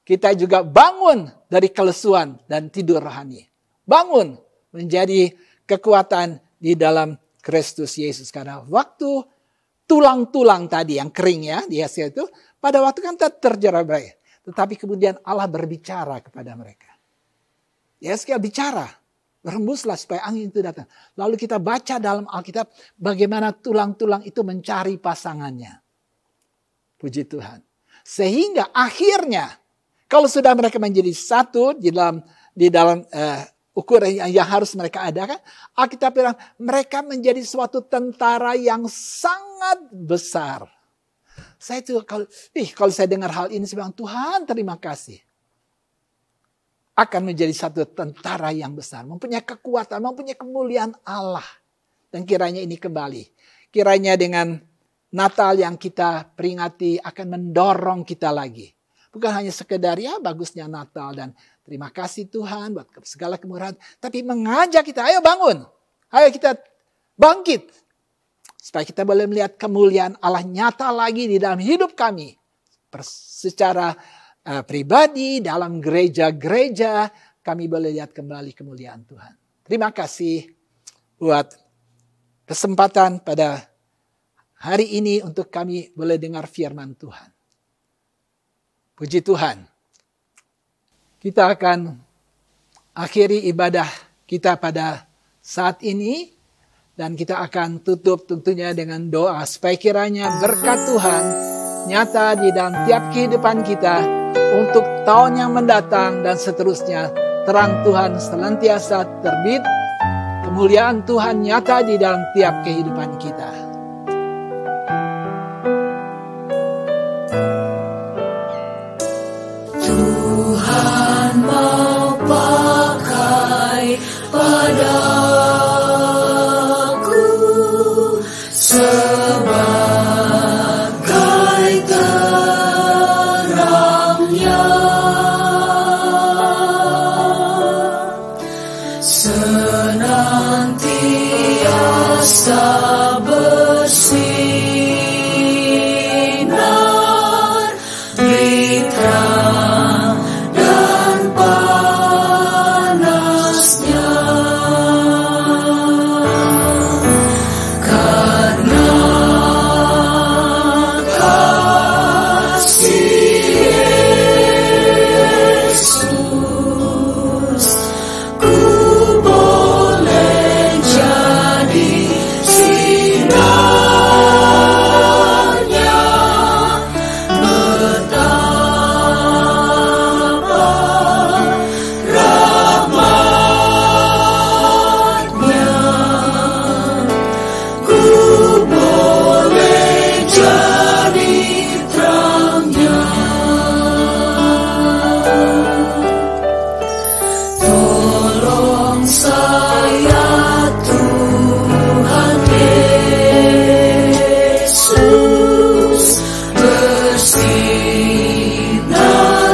Kita juga bangun dari kelesuan dan tidur rohani. Bangun menjadi kekuatan di dalam Kristus Yesus. Karena waktu tulang-tulang tadi yang kering ya di hasil itu, pada waktu kan terjerai. Tetapi kemudian Allah berbicara kepada mereka. Yeskiel bicara. Berhembuslah supaya angin itu datang. Lalu kita baca dalam Alkitab bagaimana tulang-tulang itu mencari pasangannya. Puji Tuhan. Sehingga akhirnya kalau sudah mereka menjadi satu di dalam ukuran yang harus mereka adakan, Alkitab bilang mereka menjadi suatu tentara yang sangat besar. Saya itu kalau saya dengar hal ini saya bilang Tuhan terima kasih. Akan menjadi satu tentara yang besar, mempunyai kekuatan, mempunyai kemuliaan Allah. Dan kiranya ini kembali. Kiranya dengan Natal yang kita peringati akan mendorong kita lagi. Bukan hanya sekedar ya bagusnya Natal dan terima kasih Tuhan buat segala kemurahan. Tapi mengajak kita, ayo bangun. Ayo kita bangkit. supaya kita boleh melihat kemuliaan Allah nyata lagi di dalam hidup kami. Secara pribadi, dalam gereja-gereja, kami boleh lihat kembali kemuliaan Tuhan. Terima kasih buat kesempatan pada hari ini untuk kami boleh dengar firman Tuhan. Puji Tuhan. Kita akan akhiri ibadah kita pada saat ini. Dan kita akan tutup tentunya dengan doa. Supaya kiranya berkat Tuhan nyata di dalam tiap kehidupan kita. Untuk tahun yang mendatang dan seterusnya. Terang Tuhan senantiasa terbit. Kemuliaan Tuhan nyata di dalam tiap kehidupan kita. Tuhan mau pakai padaku sebagai terangnya, senantiasa bersinar di terang dan panasnya, karena kasih Yesus ku boleh jadi sinarnya, betapa rahmatnya, ku boleh jadi terangnya. Tolong saya Tuhan Yesus, bersinar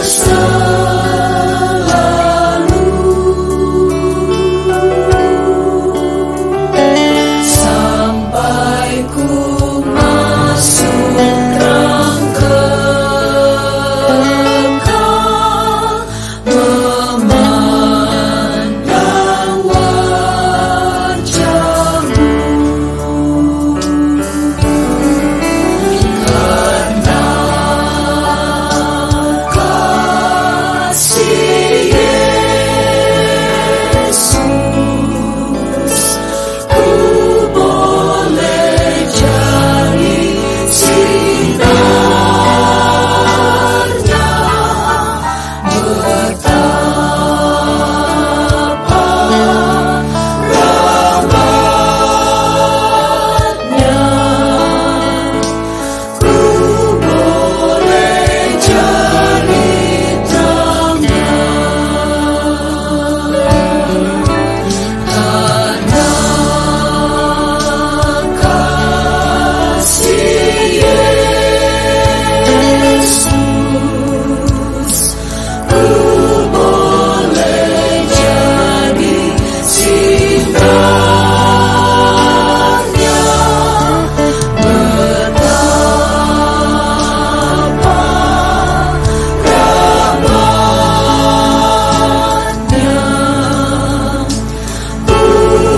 selalu, sampai ku masuk terang kekal, memandang wajah-Mu, karena kasih Yesus ku boleh jadi sinarnya, betapa rahmatnya, ku boleh jadi terangnya, karena kasih Yesus ku boleh jadi sinarnya, betapa rahmatnya, ku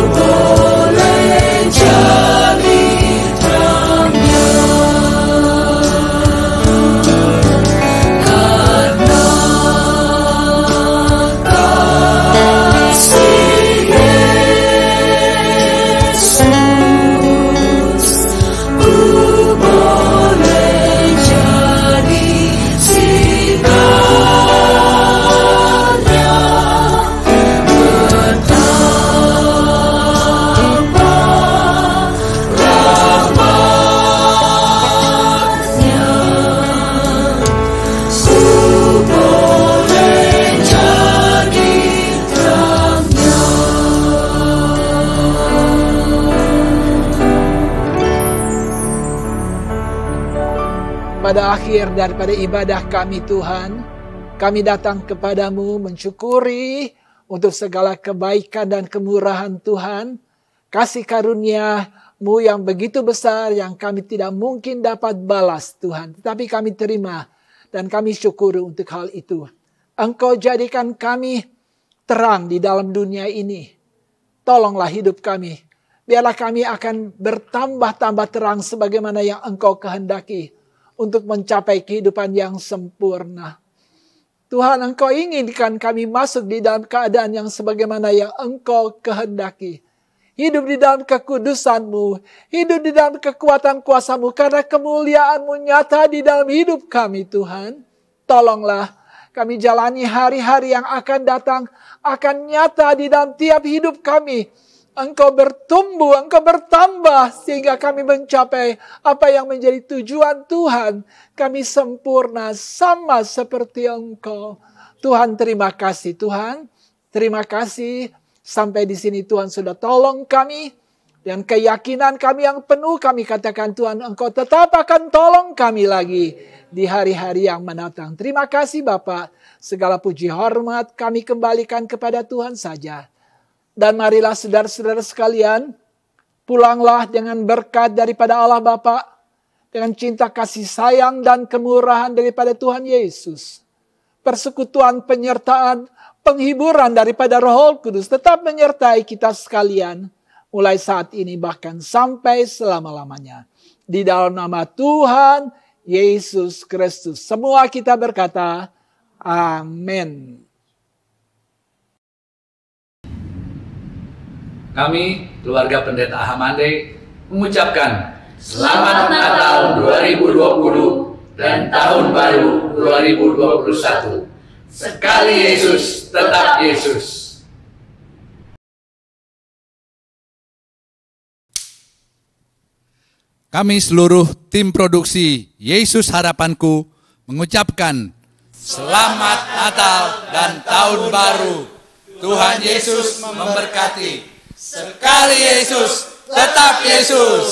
boleh jadi terangnya, karena kasih Yesus ku boleh jadi sinarnya, betapa rahmatnya, ku boleh jadi terangnya. Pada akhir daripada ibadah kami Tuhan, kami datang kepadamu mensyukuri untuk segala kebaikan dan kemurahan Tuhan, kasih karunia Mu yang begitu besar yang kami tidak mungkin dapat balas Tuhan. Tetapi kami terima dan kami syukuri untuk hal itu. Engkau jadikan kami terang di dalam dunia ini. Tolonglah hidup kami. Biarlah kami akan bertambah-tambah terang sebagaimana yang Engkau kehendaki untuk mencapai kehidupan yang sempurna. Tuhan, Engkau inginkan kami masuk di dalam keadaan yang sebagaimana yang Engkau kehendaki. Hidup di dalam kekudusan-Mu, hidup di dalam kekuatan kuasa-Mu, karena kemuliaan-Mu nyata di dalam hidup kami, Tuhan. Tolonglah kami jalani hari-hari yang akan datang, akan nyata di dalam tiap hidup kami. Engkau bertumbuh, Engkau bertambah, sehingga kami mencapai apa yang menjadi tujuan Tuhan. Kami sempurna, sama seperti Engkau. Tuhan, terima kasih Tuhan. Terima kasih, sampai di sini Tuhan sudah tolong kami. Dan keyakinan kami yang penuh, kami katakan Tuhan, Engkau tetap akan tolong kami lagi di hari-hari yang mendatang. Terima kasih Bapa. Segala puji hormat kami kembalikan kepada Tuhan saja. Dan marilah saudara-saudara sekalian, pulanglah dengan berkat daripada Allah Bapa, dengan cinta kasih sayang dan kemurahan daripada Tuhan Yesus. Persekutuan, penyertaan, penghiburan daripada Roh Kudus tetap menyertai kita sekalian, mulai saat ini bahkan sampai selama-lamanya. Di dalam nama Tuhan Yesus Kristus, semua kita berkata, amin. Kami, keluarga Pendeta Hamande, mengucapkan Selamat Natal 2020 dan Tahun Baru 2021. Sekali Yesus, tetap Yesus. Kami seluruh tim produksi Yesus Harapanku mengucapkan Selamat Natal dan Tahun Baru. Tuhan Yesus memberkati. Sekali Yesus, tetap Yesus.